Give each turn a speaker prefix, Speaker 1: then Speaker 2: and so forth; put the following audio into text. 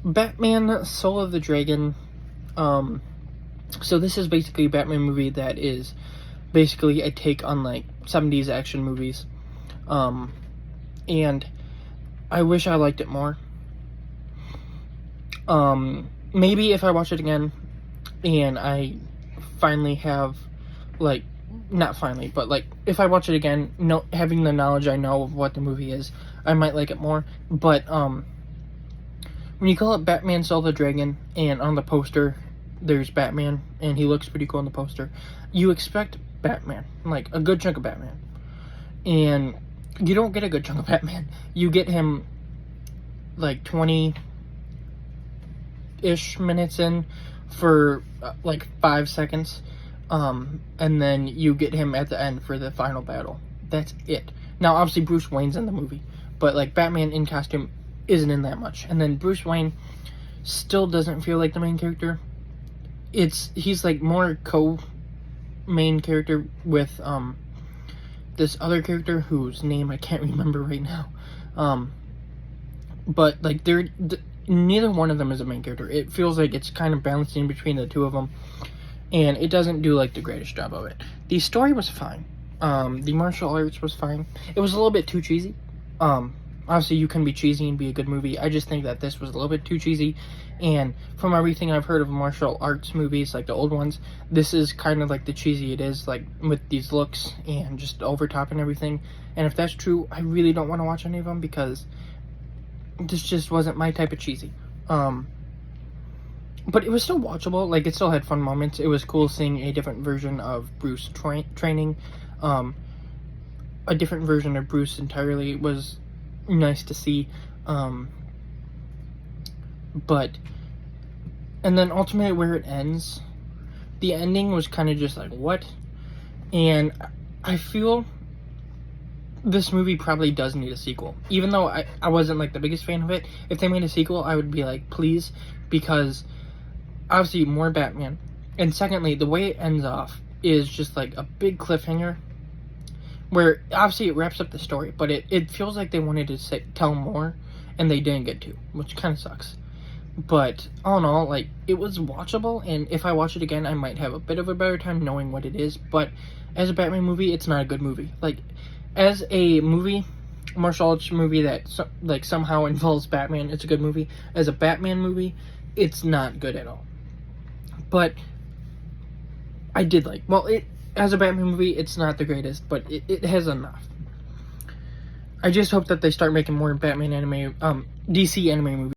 Speaker 1: Batman Soul of the Dragon. So this is basically a Batman movie that is basically a take on like 70s action movies. And I wish I liked it more. Maybe if I watch it again and I finally have, like, not finally, but like if I watch it again, having the knowledge I know of what the movie is, I might like it more. But when you call it Batman Soul of the Dragon and on the poster there's Batman and he looks pretty cool on the poster, you expect Batman, like a good chunk of Batman. And you don't get a good chunk of Batman. You get him like 20-ish minutes in for like 5 seconds. And then you get him at the end for the final battle. That's it. Now, obviously, Bruce Wayne's in the movie, but like Batman in costume isn't in that much. And then Bruce Wayne still doesn't feel like the main character. He's like more co-main character with this other character whose name I can't remember right now. But like neither one of them is a main character. It feels like it's kind of balancing between the two of them, and it doesn't do like the greatest job of it. The story was fine. The martial arts was fine. It was a little bit too cheesy. Obviously you can be cheesy and be a good movie. I just think that this was a little bit too cheesy, and from everything I've heard of martial arts movies, like the old ones, this is kind of like the cheesy it is, like with these looks and just over top and everything. And if that's true, I really don't want to watch any of them because this just wasn't my type of cheesy. But it was still watchable. Like, it still had fun moments. It was cool seeing a different version of Bruce training. A different version of Bruce entirely was nice to see. And then ultimately where it ends, the ending was kind of just like, what? And I feel this movie probably does need a sequel. Even though I wasn't like the biggest fan of it, if they made a sequel, I would be like, please, because obviously more Batman. And secondly, the way it ends off is just like a big cliffhanger, where obviously it wraps up the story, but it feels like they wanted to tell more, and they didn't get to, which kind of sucks. But all in all, like, it was watchable, and if I watch it again, I might have a bit of a better time knowing what it is. But as a Batman movie, it's not a good movie. Like, as a movie, martial arts movie that like somehow involves Batman, it's a good movie. As a Batman movie, it's not good at all. But I did like, well, as a Batman movie, it's not the greatest, but it has enough. I just hope that they start making more Batman anime, DC anime movies.